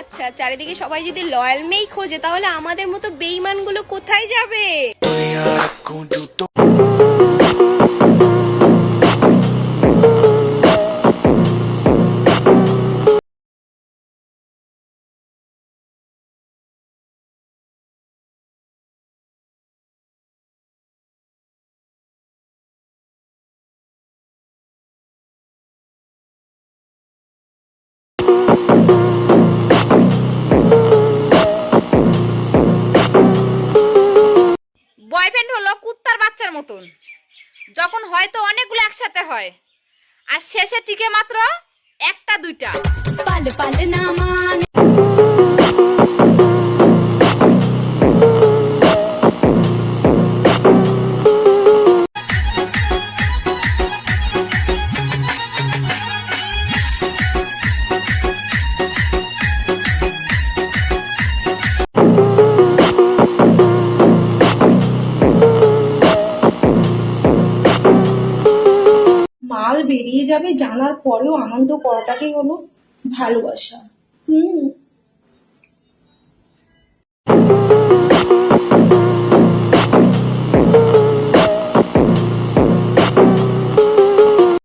আচ্ছা, চারিদিকে সবাই যদি লয়াল মেই খোঁজে তাহলে আমাদের মতো বেঈমানগুলো কোথায় যাবে? বয়ফ্রেন্ড হলো কুত্তার বাচ্চার মতন, যখন হয়তো অনেকগুলো একসাথে হয় আর শেষে টিকে মাত্র একটা দুইটা। পালে পালে না মানে মাল বেরিয়ে যাবে জানার পরেও আনন্দ করাটাকেই হলো ভালোবাসা। হুম।